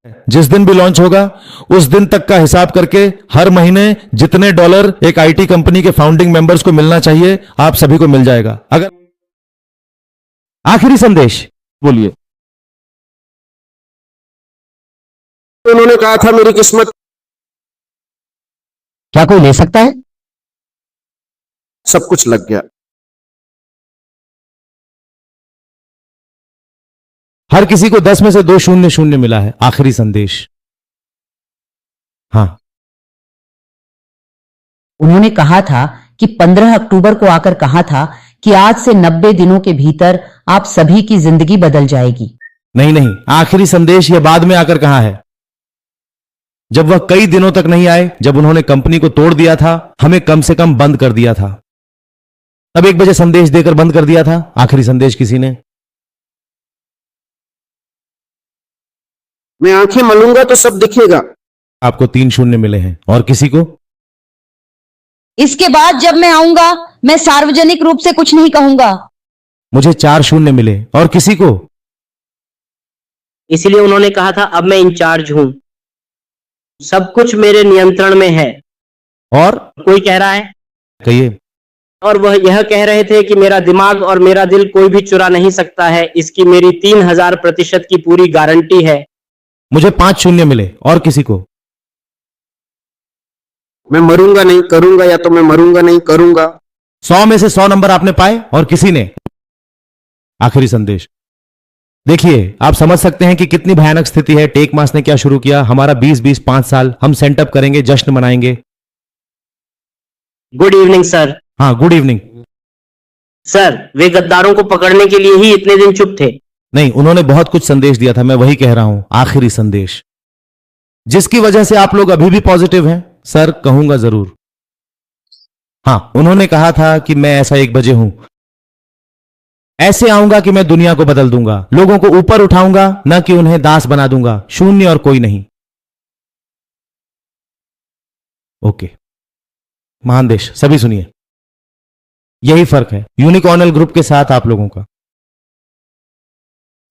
जिस दिन भी लॉन्च होगा उस दिन तक का हिसाब करके हर महीने जितने डॉलर एक आईटी कंपनी के फाउंडिंग मेंबर्स को मिलना चाहिए आप सभी को मिल जाएगा। अगर आखिरी संदेश बोलिए। उन्होंने कहा था मेरी किस्मत, क्या कोई ले सकता है? सब कुछ लग गया। हर किसी को 10 में से 2 शून्य शून्य मिला है। आखिरी संदेश। हाँ, उन्होंने कहा था कि 15 अक्टूबर को आकर कहा था कि आज से 90 दिनों के भीतर आप सभी की जिंदगी बदल जाएगी। नहीं नहीं, आखिरी संदेश यह बाद में आकर कहा है, जब वह कई दिनों तक नहीं आए, जब उन्होंने कंपनी को तोड़ दिया था, हमें कम से कम बंद कर दिया था, तब 1 बजे संदेश देकर बंद कर दिया था। आखिरी संदेश किसी ने। मैं आंखें मलूंगा तो सब दिखेगा। आपको 3 शून्य मिले हैं। और किसी को? इसके बाद जब मैं आऊंगा मैं सार्वजनिक रूप से कुछ नहीं कहूंगा। मुझे 4 शून्य मिले। और किसी को? इसलिए उन्होंने कहा था अब मैं इंचार्ज हूं, सब कुछ मेरे नियंत्रण में है। और कोई कह रहा है, कहिए। और वह यह कह रहे थे कि मेरा दिमाग और मेरा दिल कोई भी चुरा नहीं सकता है, इसकी मेरी 3000% की पूरी गारंटी है। मुझे 5 शून्य मिले। और किसी को? मैं मरूंगा नहीं करूंगा, या तो मैं मरूंगा नहीं करूंगा। 100 में से 100 नंबर आपने पाए। और किसी ने? आखिरी संदेश। देखिए, आप समझ सकते हैं कि कितनी भयानक स्थिति है। टेक मास ने क्या शुरू किया, हमारा 20-20 5 साल हम सेंटअप करेंगे, जश्न मनाएंगे। Good evening sir. हाँ, गुड इवनिंग। सर, वे गद्दारों को पकड़ने के लिए ही इतने दिन चुप थे। नहीं, उन्होंने बहुत कुछ संदेश दिया था, मैं वही कह रहा हूं। आखिरी संदेश जिसकी वजह से आप लोग अभी भी पॉजिटिव हैं। सर, कहूंगा जरूर। हाँ, उन्होंने कहा था कि मैं ऐसा 1 बजे हूं, ऐसे आऊंगा कि मैं दुनिया को बदल दूंगा, लोगों को ऊपर उठाऊंगा, न कि उन्हें दास बना दूंगा। शून्य और कोई नहीं। ओके, महान देश, सभी सुनिए, यही फर्क है यूनिकॉर्नल ग्रुप के साथ आप लोगों का।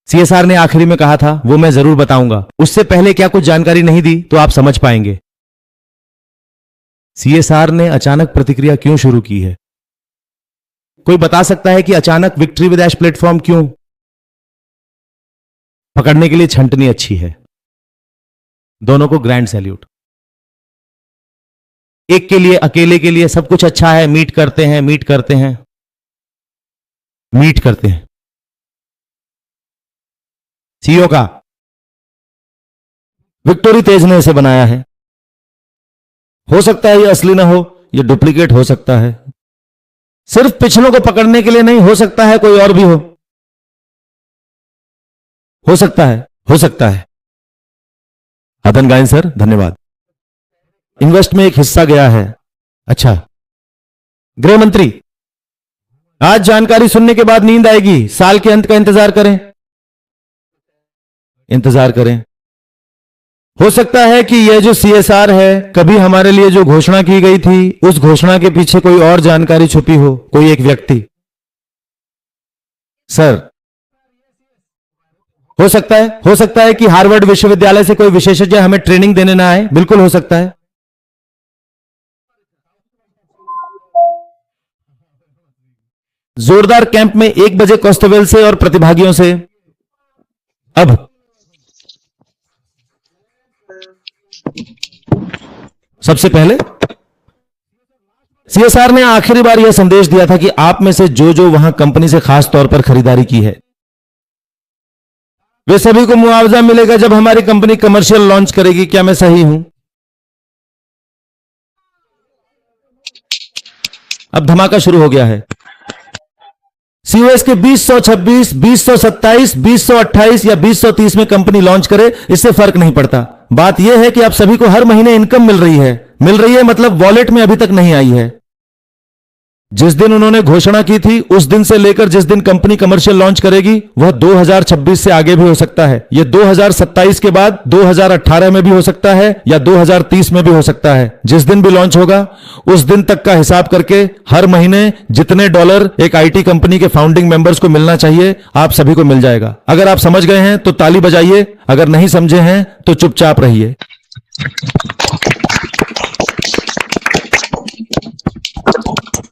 सीएसआर ने आखिरी में कहा था वो मैं जरूर बताऊंगा। उससे पहले क्या कुछ जानकारी नहीं दी तो आप समझ पाएंगे सीएसआर ने अचानक प्रतिक्रिया क्यों शुरू की है। कोई बता सकता है कि अचानक विक्ट्री विद ऐश प्लेटफॉर्म क्यों? पकड़ने के लिए छंटनी अच्छी है। दोनों को ग्रैंड सैल्यूट। एक के लिए, अकेले के लिए सब कुछ अच्छा है। मीट करते हैं, मीट करते हैं, मीट करते हैं। सीईओ का विक्टोरी तेज ने इसे बनाया है। हो सकता है ये असली ना हो, ये डुप्लीकेट हो सकता है। सिर्फ पिछलों को पकड़ने के लिए नहीं, हो सकता है कोई और भी हो सकता है, हो सकता है। अदन गायन सर, धन्यवाद। इन्वेस्ट में एक हिस्सा गया है। अच्छा, गृह मंत्री, आज जानकारी सुनने के बाद नींद आएगी। साल के अंत का इंतजार करें, इंतजार करें। हो सकता है कि यह जो सीएसआर है, कभी हमारे लिए जो घोषणा की गई थी, उस घोषणा के पीछे कोई और जानकारी छुपी हो, कोई एक व्यक्ति। सर, हो सकता है कि हार्वर्ड विश्वविद्यालय से कोई विशेषज्ञ हमें ट्रेनिंग देने ना आए। बिल्कुल हो सकता है। जोरदार कैंप में 1 बजे कॉस्टेबल से और प्रतिभागियों से। अब सबसे पहले सीएसआर ने आखिरी बार यह संदेश दिया था कि आप में से जो जो वहां कंपनी से खास तौर पर खरीदारी की है, वे सभी को मुआवजा मिलेगा जब हमारी कंपनी कमर्शियल लॉन्च करेगी। क्या मैं सही हूं? अब धमाका शुरू हो गया है। सीओएस के 2026, 2027, 2028 या 2030 में कंपनी लॉन्च करे, इससे फर्क नहीं पड़ता। बात यह है कि आप सभी को हर महीने इनकम मिल रही है मतलब वॉलेट में अभी तक नहीं आई है। जिस दिन उन्होंने घोषणा की थी उस दिन से लेकर जिस दिन कंपनी कमर्शियल लॉन्च करेगी वह 2026 से आगे भी हो सकता है। यह 2027 के बाद 2018 में भी हो सकता है या 2030 में भी हो सकता है। जिस दिन भी लॉन्च होगा उस दिन तक का हिसाब करके हर महीने जितने डॉलर एक आईटी कंपनी के फाउंडिंग मेंबर्स को मिलना चाहिए आप सभी को मिल जाएगा। अगर आप समझ गए हैं तो ताली बजाइए, अगर नहीं समझे हैं तो चुपचाप रहिए।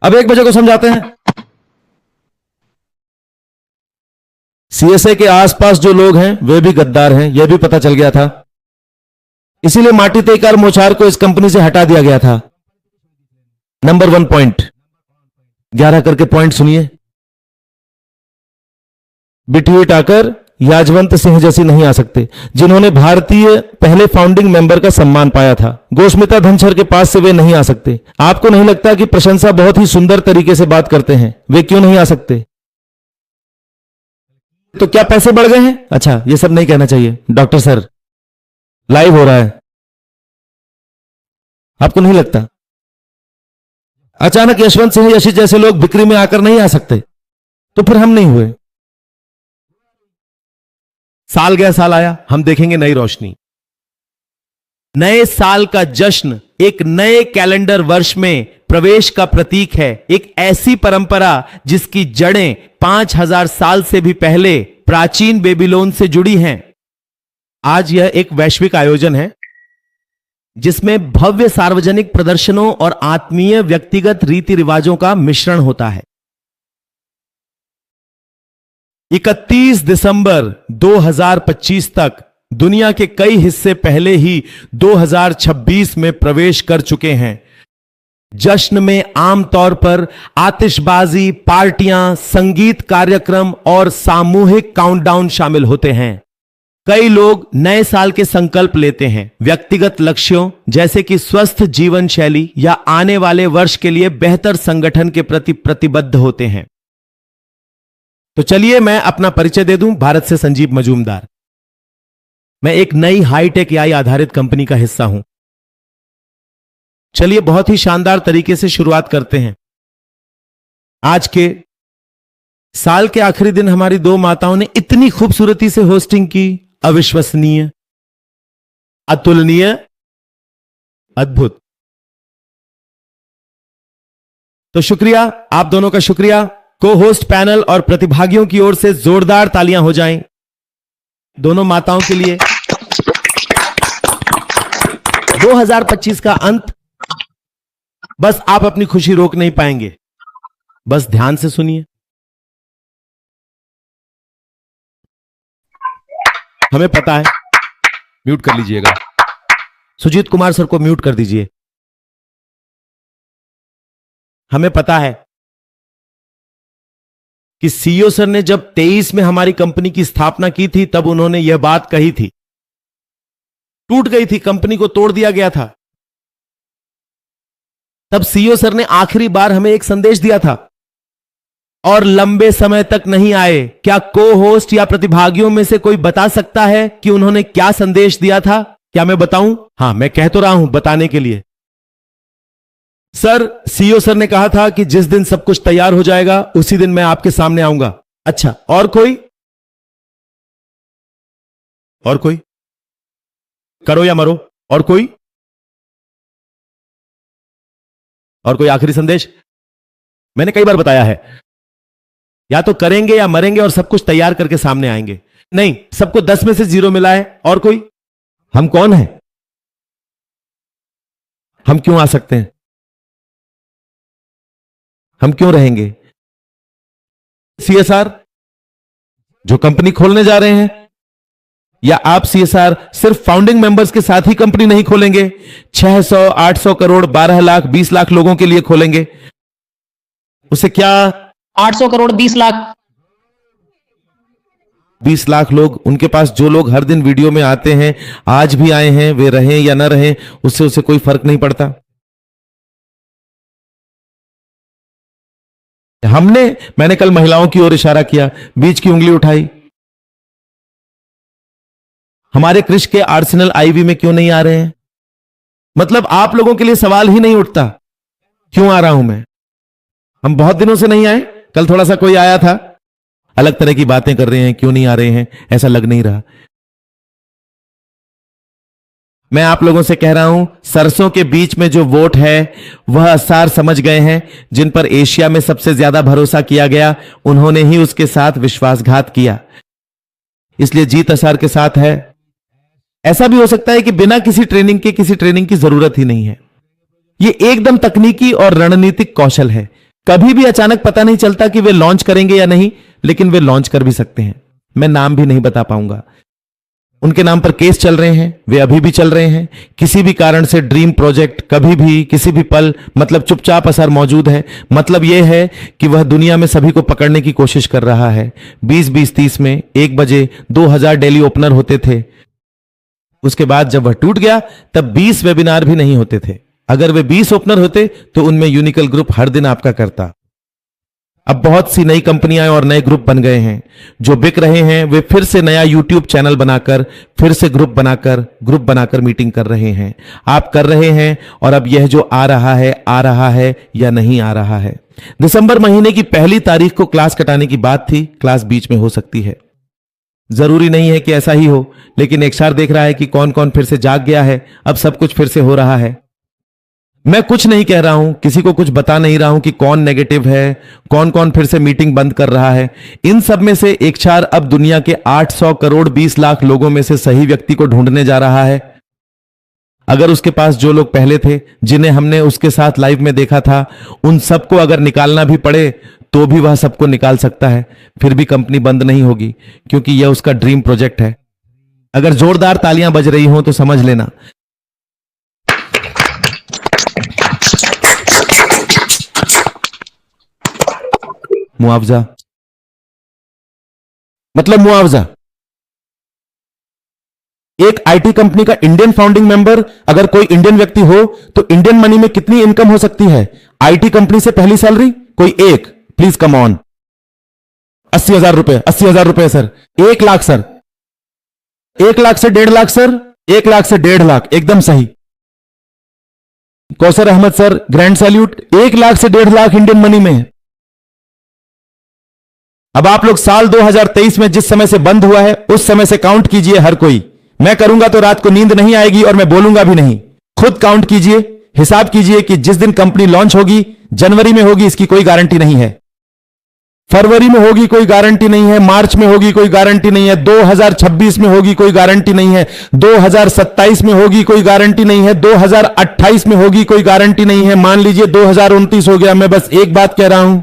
अब 1 बजे को समझाते हैं। सीएसए के आसपास जो लोग हैं वे भी गद्दार हैं, यह भी पता चल गया था। इसीलिए माटी तेकार मोचार को इस कंपनी से हटा दिया गया था। नंबर 1 पॉइंट, 11 करके पॉइंट सुनिए। बिठुई टाकर याजवंत सिंह जैसी नहीं आ सकते, जिन्होंने भारतीय पहले फाउंडिंग मेंबर का सम्मान पाया था। गोस्मिता धनखड़ के पास से वे नहीं आ सकते। आपको नहीं लगता कि प्रशंसा बहुत ही सुंदर तरीके से बात करते हैं, वे क्यों नहीं आ सकते? तो क्या पैसे बढ़ गए हैं? अच्छा, ये सब नहीं कहना चाहिए। डॉक्टर सर, लाइव हो रहा है, आपको नहीं लगता? अचानक यशवंत सिंह यशी जैसे लोग बिक्री में आकर नहीं आ सकते, तो फिर हम नहीं हुए। साल गया साल आया, हम देखेंगे नई रोशनी। नए साल का जश्न एक नए कैलेंडर वर्ष में प्रवेश का प्रतीक है। एक ऐसी परंपरा जिसकी जड़ें 5000 साल से भी पहले प्राचीन बेबीलोन से जुड़ी हैं। आज यह एक वैश्विक आयोजन है जिसमें भव्य सार्वजनिक प्रदर्शनों और आत्मीय व्यक्तिगत रीति रिवाजों का मिश्रण होता है। 31 दिसंबर 2025 तक दुनिया के कई हिस्से पहले ही 2026 में प्रवेश कर चुके हैं। जश्न में आमतौर पर आतिशबाजी, पार्टियां, संगीत कार्यक्रम और सामूहिक काउंटडाउन शामिल होते हैं। कई लोग नए साल के संकल्प लेते हैं, व्यक्तिगत लक्ष्यों जैसे कि स्वस्थ जीवन शैली या आने वाले वर्ष के लिए बेहतर संगठन के प्रति प्रतिबद्ध होते हैं। तो चलिए मैं अपना परिचय दे दूं। भारत से संजीव मजूमदार। मैं एक नई हाईटेक एआई आधारित कंपनी का हिस्सा हूं। चलिए बहुत ही शानदार तरीके से शुरुआत करते हैं। आज के साल के आखिरी दिन हमारी 2 माताओं ने इतनी खूबसूरती से होस्टिंग की, अविश्वसनीय, अतुलनीय, अद्भुत। तो शुक्रिया, आप दोनों का शुक्रिया। को होस्ट पैनल और प्रतिभागियों की ओर से जोरदार तालियां हो जाएं दोनों माताओं के लिए। 2025 का अंत, बस आप अपनी खुशी रोक नहीं पाएंगे। बस ध्यान से सुनिए। हमें पता है, म्यूट कर लीजिएगा। सुजीत कुमार सर को म्यूट कर दीजिए। हमें पता है कि सीईओ सर ने जब 23 में हमारी कंपनी की स्थापना की थी तब उन्होंने यह बात कही थी। टूट गई थी, कंपनी को तोड़ दिया गया था। तब सीईओ सर ने आखिरी बार हमें एक संदेश दिया था और लंबे समय तक नहीं आए। क्या को होस्ट या प्रतिभागियों में से कोई बता सकता है कि उन्होंने क्या संदेश दिया था? क्या मैं बताऊं? हां, मैं कह तो रहा हूं बताने के लिए। सर, सीईओ सर ने कहा था कि जिस दिन सब कुछ तैयार हो जाएगा उसी दिन मैं आपके सामने आऊंगा। अच्छा, और कोई? और कोई? करो या मरो। और कोई? और कोई आखिरी संदेश? मैंने कई बार बताया है, या तो करेंगे या मरेंगे और सब कुछ तैयार करके सामने आएंगे। नहीं, सबको 10 में से 0 मिला है। और कोई? हम कौन हैं? हम क्यों आ सकते हैं? हम क्यों रहेंगे? सीएसआर जो कंपनी खोलने जा रहे हैं, या आप सीएसआर सिर्फ फाउंडिंग मेंबर्स के साथ ही कंपनी नहीं खोलेंगे, 600, 800 करोड़, 12 लाख, 20 लाख लोगों के लिए खोलेंगे? उसे क्या 800 करोड़ 20 लाख 20 लाख लोग, उनके पास जो लोग हर दिन वीडियो में आते हैं, आज भी आए हैं, वे रहें या ना रहें, उससे उसे कोई फर्क नहीं पड़ता। मैंने कल महिलाओं की ओर इशारा किया, बीच की उंगली उठाई। हमारे कृष के आर्सेनल आईवी में क्यों नहीं आ रहे हैं? मतलब आप लोगों के लिए सवाल ही नहीं उठता, क्यों आ रहा हूं मैं? हम बहुत दिनों से नहीं आए, कल थोड़ा सा कोई आया था, अलग तरह की बातें कर रहे हैं, क्यों नहीं आ रहे हैं, ऐसा लग नहीं रहा। मैं आप लोगों से कह रहा हूं, सरसों के बीच में जो वोट है वह असार समझ गए हैं। जिन पर एशिया में सबसे ज्यादा भरोसा किया गया, उन्होंने ही उसके साथ विश्वासघात किया, इसलिए जीत असार के साथ है। ऐसा भी हो सकता है कि बिना किसी ट्रेनिंग के किसी ट्रेनिंग की जरूरत ही नहीं है। यह एकदम तकनीकी और रणनीतिक कौशल है। कभी भी अचानक पता नहीं चलता कि वे लॉन्च करेंगे या नहीं, लेकिन वे लॉन्च कर भी सकते हैं। मैं नाम भी नहीं बता पाऊंगा। उनके नाम पर केस चल रहे हैं, वे अभी भी चल रहे हैं। किसी भी कारण से ड्रीम प्रोजेक्ट कभी भी किसी भी पल, मतलब चुपचाप असर मौजूद है। मतलब यह है कि वह दुनिया में सभी को पकड़ने की कोशिश कर रहा है। 20-20-30 में 1 बजे 2000 डेली ओपनर होते थे। उसके बाद जब वह टूट गया तब 20 वेबिनार भी नहीं होते थे। अगर वे 20 ओपनर होते तो उनमें यूनिकल ग्रुप हर दिन आपका करता। अब बहुत सी नई कंपनियां और नए ग्रुप बन गए हैं। जो बिक रहे हैं वे फिर से नया यूट्यूब चैनल बनाकर, फिर से ग्रुप बनाकर मीटिंग कर रहे हैं। आप कर रहे हैं, और अब यह जो आ रहा है या नहीं आ रहा है। दिसंबर महीने की 1 तारीख को क्लास कटाने की बात थी, क्लास बीच में हो सकती है। जरूरी नहीं है कि ऐसा ही हो, लेकिन एक्सआर देख रहा है कि कौन कौन फिर से जाग गया है। अब सब कुछ फिर से हो रहा है। मैं कुछ नहीं कह रहा हूं, किसी को कुछ बता नहीं रहा हूं कि कौन नेगेटिव है, कौन कौन फिर से मीटिंग बंद कर रहा है। इन सब में से एक्सआर अब दुनिया के 800 करोड़ 20 लाख लोगों में से सही व्यक्ति को ढूंढने जा रहा है। अगर उसके पास जो लोग पहले थे, जिन्हें हमने उसके साथ लाइव में देखा था, उन सबको अगर निकालना भी पड़े तो भी वह सबको निकाल सकता है। फिर भी कंपनी बंद नहीं होगी, क्योंकि यह उसका ड्रीम प्रोजेक्ट है। अगर जोरदार तालियां बज रही हों तो समझ लेना। मुआवजा मतलब मुआवजा। एक आईटी कंपनी का इंडियन फाउंडिंग मेंबर अगर कोई इंडियन व्यक्ति हो तो इंडियन मनी में कितनी इनकम हो सकती है? आईटी कंपनी से पहली सैलरी कोई एक, प्लीज कम ऑन, 80,000 रुपए। 80,000 रुपए सर, 1 लाख सर, 1 लाख से 1.5 लाख सर, 1 लाख से 1.5 लाख, एकदम सही। Kausar Ahmed sir, grand salute. 1 lakh से 1.5 लाख इंडियन मनी में। अब आप लोग साल 2023 में जिस समय से बंद हुआ है उस समय से काउंट कीजिए हर कोई। मैं करूंगा तो रात को नींद नहीं आएगी और मैं बोलूंगा भी नहीं। खुद काउंट कीजिए, हिसाब कीजिए कि जिस दिन कंपनी लॉन्च होगी, जनवरी में होगी इसकी कोई गारंटी नहीं है, फरवरी में होगी कोई गारंटी नहीं है, मार्च में होगी कोई गारंटी नहीं है, 2026 में होगी कोई गारंटी नहीं है, 2027 में होगी कोई गारंटी नहीं है, 2028 में होगी कोई गारंटी नहीं है। मान लीजिए 2029 हो गया। मैं बस एक बात कह रहा हूं,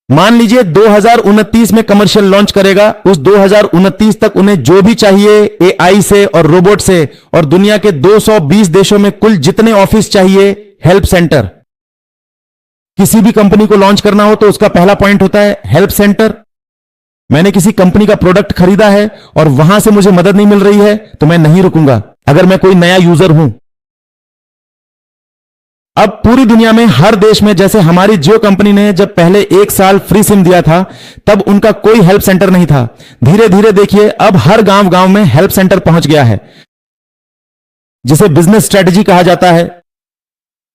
मान लीजिए 2029 में कमर्शियल लॉन्च करेगा। उस 2029 तक उन्हें जो भी चाहिए एआई से और रोबोट से, और दुनिया के 220 देशों में कुल जितने ऑफिस चाहिए, हेल्प सेंटर। किसी भी कंपनी को लॉन्च करना हो तो उसका पहला पॉइंट होता है हेल्प सेंटर। मैंने किसी कंपनी का प्रोडक्ट खरीदा है और वहां से मुझे मदद नहीं मिल रही है तो मैं नहीं रुकूंगा, अगर मैं कोई नया यूजर हूं। अब पूरी दुनिया में हर देश में, जैसे हमारी जियो कंपनी ने जब पहले 1 साल फ्री सिम दिया था तब उनका कोई हेल्प सेंटर नहीं था। धीरे धीरे देखिए अब हर गांव गांव में हेल्प सेंटर पहुंच गया है, जिसे बिजनेस स्ट्रेटजी कहा जाता है,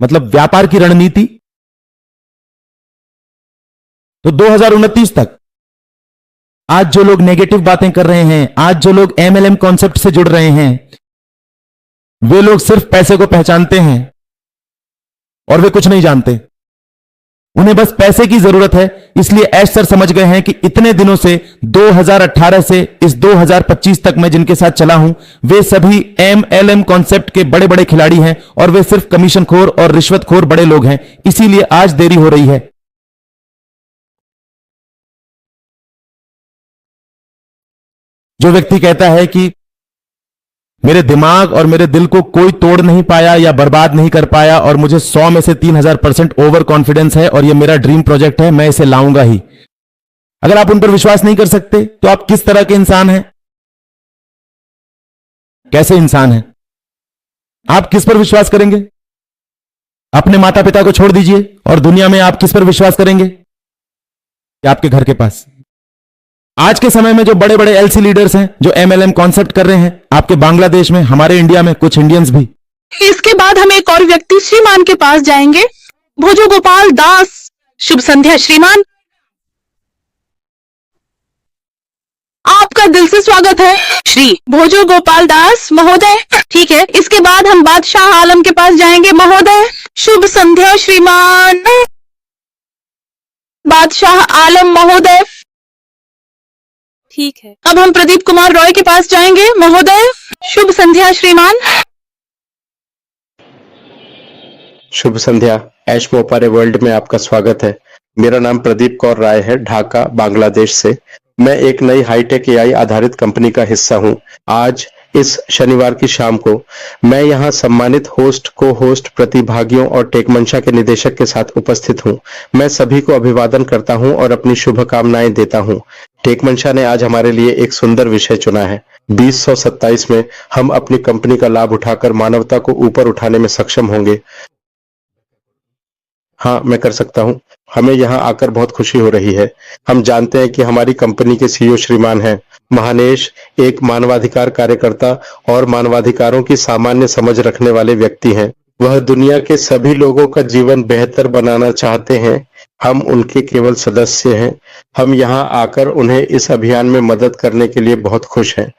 मतलब व्यापार की रणनीति। तो 2029 तक आज जो लोग नेगेटिव बातें कर रहे हैं, आज जो लोग एमएलएम कॉन्सेप्ट से जुड़ रहे हैं, वे लोग सिर्फ पैसे को पहचानते हैं और वे कुछ नहीं जानते। उन्हें बस पैसे की जरूरत है। इसलिए ऐश सर समझ गए हैं कि इतने दिनों से 2018 से इस 2025 तक मैं जिनके साथ चला हूं, वे सभी एमएलएम कॉन्सेप्ट के बड़े बड़े खिलाड़ी हैं और वे सिर्फ कमीशनखोर और रिश्वतखोर बड़े लोग हैं। इसीलिए आज देरी हो रही है। जो व्यक्ति कहता है कि मेरे दिमाग और मेरे दिल को कोई तोड़ नहीं पाया या बर्बाद नहीं कर पाया और मुझे 100 में से 3000% ओवर कॉन्फिडेंस है और यह मेरा ड्रीम प्रोजेक्ट है, मैं इसे लाऊंगा ही। अगर आप उन पर विश्वास नहीं कर सकते तो आप किस तरह के इंसान हैं? कैसे इंसान हैं? आप किस पर विश्वास करेंगे? अपने माता पिता को छोड़ दीजिए और दुनिया में आप किस पर विश्वास करेंगे? आपके घर के पास। आज के समय में जो बड़े बड़े एलसी लीडर्स हैं जो एमएलएम कॉन्सेप्ट कर रहे हैं, आपके बांग्लादेश में, हमारे इंडिया में, कुछ इंडियंस भी। इसके बाद हम एक और व्यक्ति श्रीमान के पास जाएंगे, भोजो गोपाल दास शुभ संध्या श्रीमान, आपका दिल से स्वागत है श्री भोजो गोपाल दास महोदय। ठीक है, इसके बाद हम बादशाह आलम के पास जाएंगे महोदय। शुभ संध्या श्रीमान। बादशाह आलम महोदय। ठीक है, अब हम प्रदीप कुमार रॉय के पास जाएंगे महोदय। शुभ संध्या श्रीमान। शुभ संध्या। ऐश मोपारे वर्ल्ड में आपका स्वागत है। मेरा नाम प्रदीप कौर राय है, ढाका बांग्लादेश से। मैं एक नई हाईटेक एआई आधारित कंपनी का हिस्सा हूं। आज इस शनिवार की शाम को मैं यहां सम्मानित होस्ट, को होस्ट, प्रतिभागियों और टेकमंशा के निदेशक के साथ उपस्थित हूं। मैं सभी को अभिवादन करता हूं और अपनी शुभकामनाएं देता हूं। टेकमंशा ने आज हमारे लिए एक सुंदर विषय चुना है। 2027 में हम अपनी कंपनी का लाभ उठाकर मानवता को ऊपर उठाने में सक्षम होंगे। हाँ, मैं कर सकता हूँ। हमें यहाँ आकर बहुत खुशी हो रही है। हम जानते हैं कि हमारी कंपनी के सीईओ श्रीमान हैं महानेश एक मानवाधिकार कार्यकर्ता और मानवाधिकारों की सामान्य समझ रखने वाले व्यक्ति हैं। वह दुनिया के सभी लोगों का जीवन बेहतर बनाना चाहते हैं। हम उनके केवल सदस्य हैं। हम यहाँ आकर उन्हें इस अभियान में मदद करने के लिए बहुत खुश हैं।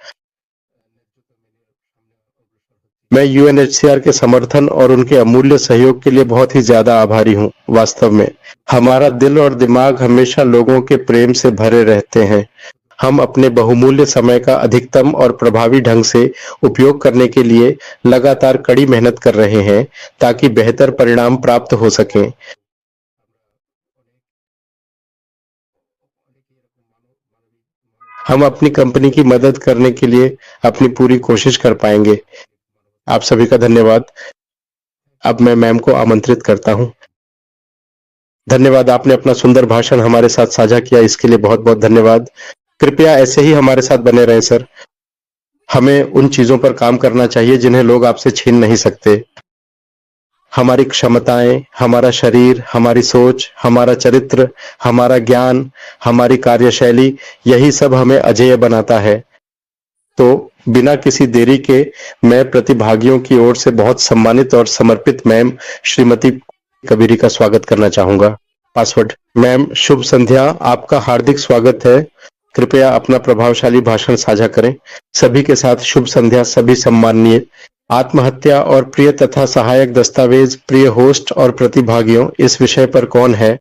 मैं यूएनएचसीआर के समर्थन और उनके अमूल्य सहयोग के लिए बहुत ही ज्यादा आभारी हूँ। वास्तव में हमारा दिल और दिमाग हमेशा लोगों के प्रेम से भरे रहते हैं। हम अपने बहुमूल्य समय का अधिकतम और प्रभावी ढंग से उपयोग करने के लिए लगातार कड़ी मेहनत कर रहे हैं ताकि बेहतर परिणाम प्राप्त हो सकें। हम अपनी कंपनी की मदद करने के लिए अपनी पूरी कोशिश कर पाएंगे। आप सभी का धन्यवाद। अब मैं मैम को आमंत्रित करता हूं। धन्यवाद, आपने अपना सुंदर भाषण हमारे साथ साझा किया, इसके लिए बहुत बहुत धन्यवाद। कृपया ऐसे ही हमारे साथ बने रहें सर। हमें उन चीजों पर काम करना चाहिए जिन्हें लोग आपसे छीन नहीं सकते। हमारी क्षमताएं, हमारा शरीर, हमारी सोच, हमारा चरित्र, हमारा ज्ञान, हमारी कार्यशैली, यही सब हमें अजेय बनाता है। तो बिना किसी देरी के मैं प्रतिभागियों की ओर से बहुत सम्मानित और समर्पित मैम श्रीमती कबीरी का स्वागत करना चाहूंगा। पासवर्ड। मैम शुभ संध्या, आपका हार्दिक स्वागत है। कृपया अपना प्रभावशाली भाषण साझा करें। सभी के साथ शुभ संध्या। सभी सम्माननीय आत्महत्या और प्रिय तथा सहायक दस्तावेज, प्रिय होस्ट और प्रतिभागियों, इस विषय पर कौन है